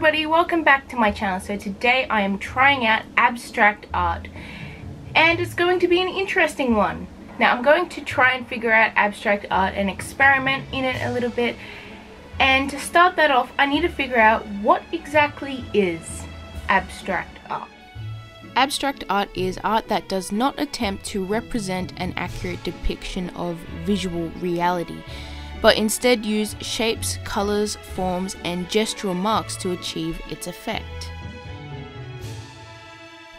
everybody, welcome back to my channel. So today I am trying out abstract art and it's going to be an interesting one. Now I'm going to try and figure out abstract art and experiment in it a little bit, and to start that off I need to figure out what exactly is abstract art. Abstract art is art that does not attempt to represent an accurate depiction of visual reality, but instead use shapes, colors, forms, and gestural marks to achieve its effect.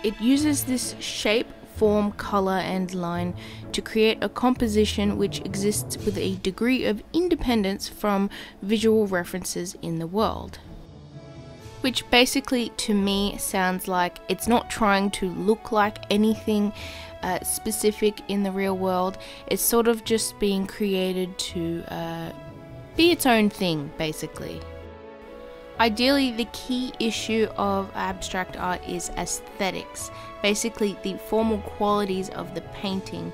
It uses this shape, form, color, and line to create a composition which exists with a degree of independence from visual references in the world. Which basically to me sounds like it's not trying to look like anything specific in the real world. It's sort of just being created to be its own thing, basically. Ideally, the key issue of abstract art is aesthetics, basically the formal qualities of the painting.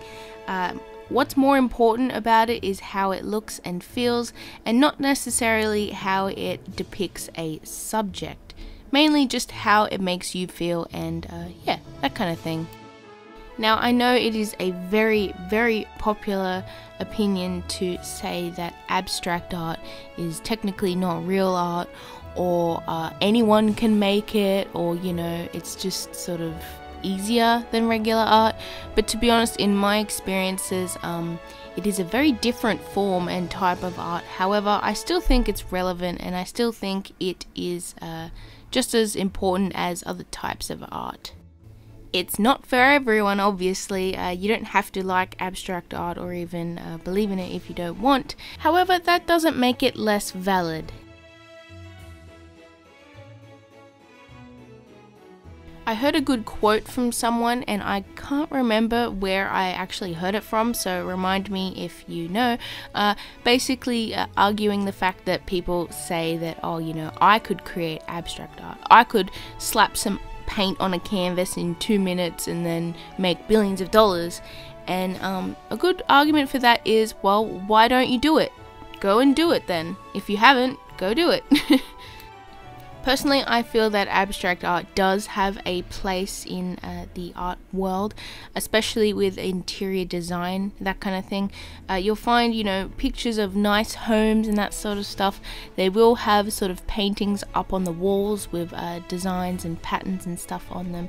What's more important about it is how it looks and feels, and not necessarily how it depicts a subject. Mainly just how it makes you feel and yeah, that kind of thing. Now I know it is a very, very popular opinion to say that abstract art is technically not real art, or anyone can make it, or you know, it's just sort of easier than regular art. But to be honest, in my experiences, it is a very different form and type of art. However, I still think it's relevant, and I still think it is just as important as other types of art. It's not for everyone, obviously. You don't have to like abstract art or even believe in it if you don't want. However, that doesn't make it less valid. I heard a good quote from someone, and I can't remember where I actually heard it from, so remind me if you know. Basically arguing the fact that people say that, oh, you know, I could create abstract art. I could slap some paint on a canvas in 2 minutes and then make billions of dollars. And a good argument for that is, well, why don't you do it? Go and do it then. If you haven't, go do it. Personally, I feel that abstract art does have a place in the art world, especially with interior design, that kind of thing. You'll find, you know, pictures of nice homes and that sort of stuff. They will have sort of paintings up on the walls with designs and patterns and stuff on them.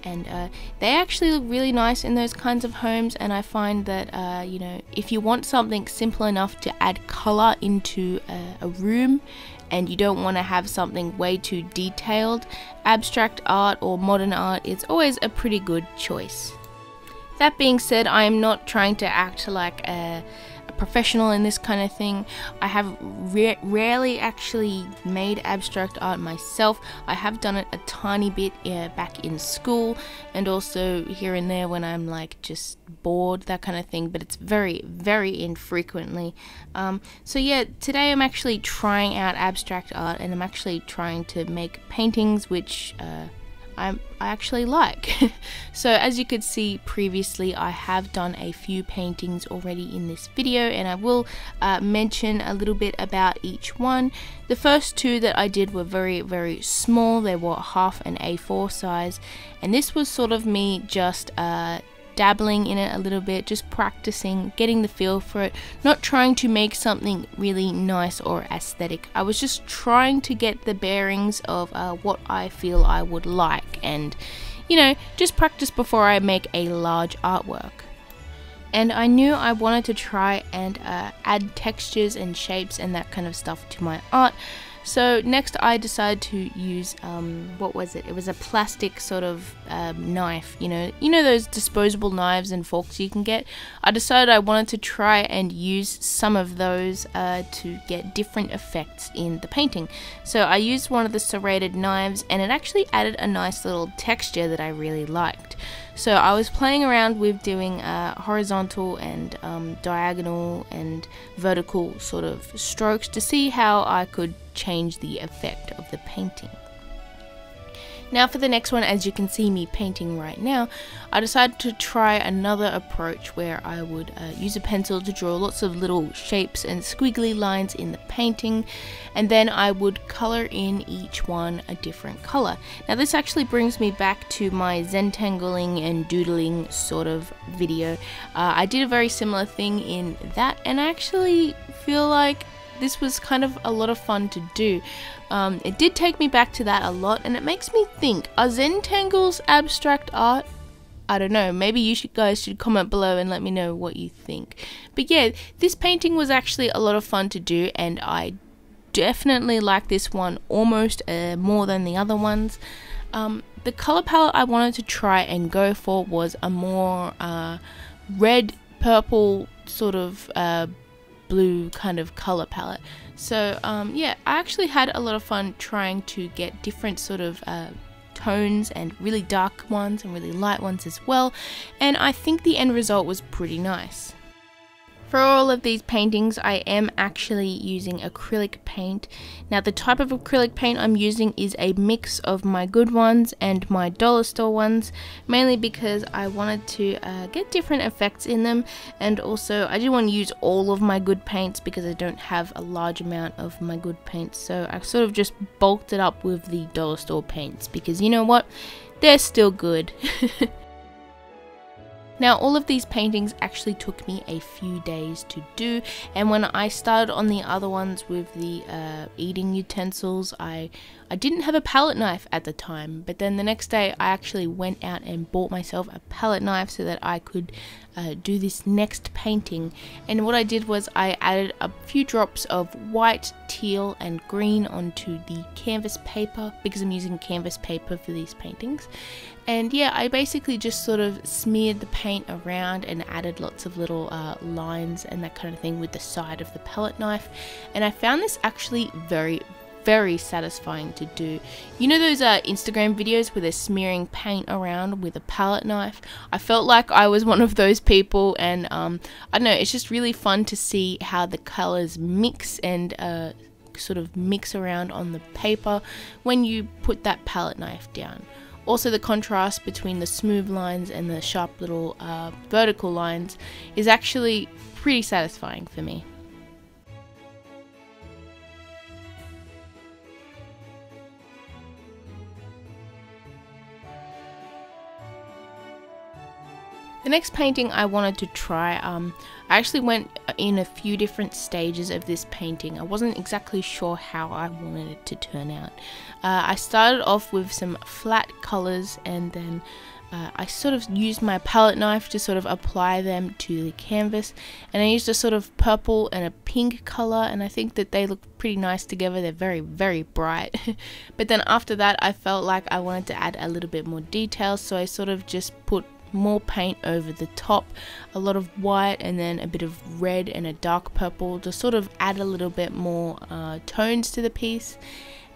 And they actually look really nice in those kinds of homes, and I find that, you know, if you want something simple enough to add color into a room, and you don't want to have something way too detailed, abstract art or modern art is always a pretty good choice. That being said, I am not trying to act like a professional in this kind of thing. I have rarely actually made abstract art myself. I have done it a tiny bit back in school, and also here and there when I'm like just bored, that kind of thing, but it's very, very infrequently. So yeah, today I'm actually trying out abstract art, and I'm actually trying to make paintings which I actually like. So as you could see previously, I have done a few paintings already in this video, and I will mention a little bit about each one. The first two that I did were very, very small. They were half an A4 size, and this was sort of me just dabbling in it a little bit, just practicing, getting the feel for it, not trying to make something really nice or aesthetic. I was just trying to get the bearings of what I feel I would like, and you know, just practice before I make a large artwork. And I knew I wanted to try and add textures and shapes and that kind of stuff to my art. So next I decided to use, what was it? It was a plastic sort of knife, you know those disposable knives and forks you can get? I decided I wanted to try and use some of those to get different effects in the painting. So I used one of the serrated knives, and it actually added a nice little texture that I really liked. So I was playing around with doing horizontal and diagonal and vertical sort of strokes to see how I could change the effect of the painting. Now for the next one, as you can see me painting right now, I decided to try another approach where I would use a pencil to draw lots of little shapes and squiggly lines in the painting, and then I would color in each one a different color. Now this actually brings me back to my Zentangling and doodling sort of video. I did a very similar thing in that, and I actually feel like this was kind of a lot of fun to do. It did take me back to that a lot, and it makes me think, are Zentangles abstract art? I don't know, maybe you guys should comment below and let me know what you think. But yeah, this painting was actually a lot of fun to do, and I definitely like this one almost more than the other ones. The color palette I wanted to try and go for was a more red, purple, sort of blue kind of color palette. So yeah, I actually had a lot of fun trying to get different sort of tones, and really dark ones and really light ones as well, and I think the end result was pretty nice. For all of these paintings, I am actually using acrylic paint. Now the type of acrylic paint I'm using is a mix of my good ones and my dollar store ones, mainly because I wanted to get different effects in them, and also I didn't want to use all of my good paints because I don't have a large amount of my good paints, so I sort of just bulked it up with the dollar store paints because, you know what, they're still good. Now all of these paintings actually took me a few days to do, and when I started on the other ones with the eating utensils, I didn't have a palette knife at the time, but then the next day I actually went out and bought myself a palette knife so that I could do this next painting. And what I did was I added a few drops of white, teal and green onto the canvas paper because I'm using canvas paper for these paintings. And yeah, I basically just sort of smeared the paint around and added lots of little lines and that kind of thing with the side of the palette knife, and I found this actually very satisfying to do. You know those Instagram videos where they're smearing paint around with a palette knife? I felt like I was one of those people, and I don't know, it's just really fun to see how the colors mix and sort of mix around on the paper when you put that palette knife down. Also, the contrast between the smooth lines and the sharp little vertical lines is actually pretty satisfying for me. The next painting I wanted to try, I actually went in a few different stages of this painting. I wasn't exactly sure how I wanted it to turn out. I started off with some flat colors, and then I sort of used my palette knife to sort of apply them to the canvas, and I used a sort of purple and a pink color, and I think that they look pretty nice together. They're very bright. But then after that I felt like I wanted to add a little bit more detail, so I sort of just put more paint over the top, a lot of white and then a bit of red and a dark purple to sort of add a little bit more tones to the piece.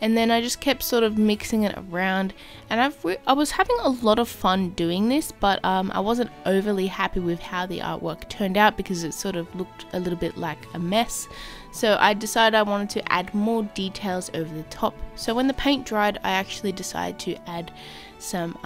And then I just kept sort of mixing it around, and I was having a lot of fun doing this, but I wasn't overly happy with how the artwork turned out because it sort of looked a little bit like a mess. So I decided I wanted to add more details over the top. So when the paint dried, I actually decided to add some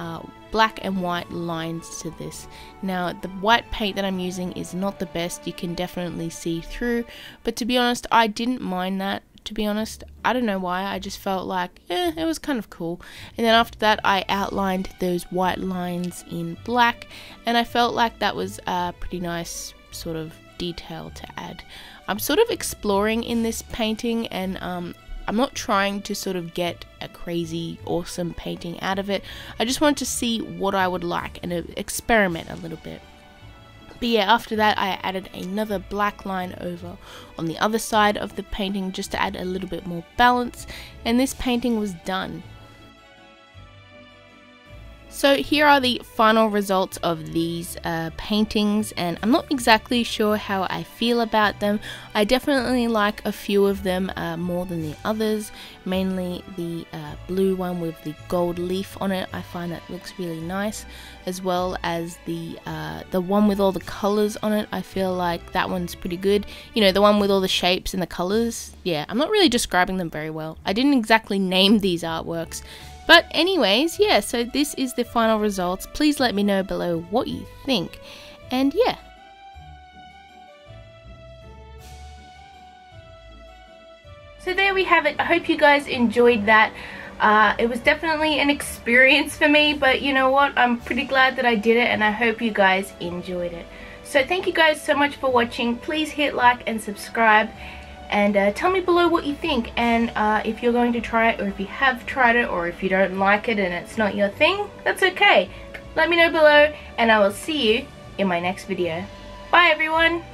black and white lines to this. Now the white paint that I'm using is not the best, you can definitely see through, but to be honest I didn't mind that. To be honest, I don't know why, I just felt like it was kind of cool. And then after that I outlined those white lines in black, and I felt like that was a pretty nice sort of detail to add. I'm sort of exploring in this painting, and I'm not trying to sort of get a crazy awesome painting out of it. I just wanted to see what I would like and experiment a little bit. But yeah, after that I added another black line over on the other side of the painting just to add a little bit more balance, and this painting was done. So here are the final results of these paintings, and I'm not exactly sure how I feel about them. I definitely like a few of them more than the others, mainly the blue one with the gold leaf on it. I find that looks really nice, as well as the one with all the colors on it. I feel like that one's pretty good. You know, the one with all the shapes and the colors. Yeah, I'm not really describing them very well. I didn't exactly name these artworks. But anyways, yeah, so this is the final results. Please let me know below what you think. And yeah. So there we have it. I hope you guys enjoyed that. It was definitely an experience for me, but you know what? I'm pretty glad that I did it, and I hope you guys enjoyed it. So thank you guys so much for watching. Please hit like and subscribe, and tell me below what you think, and if you're going to try it, or if you have tried it, or if you don't like it and it's not your thing, that's okay. Let me know below, and I will see you in my next video. Bye everyone!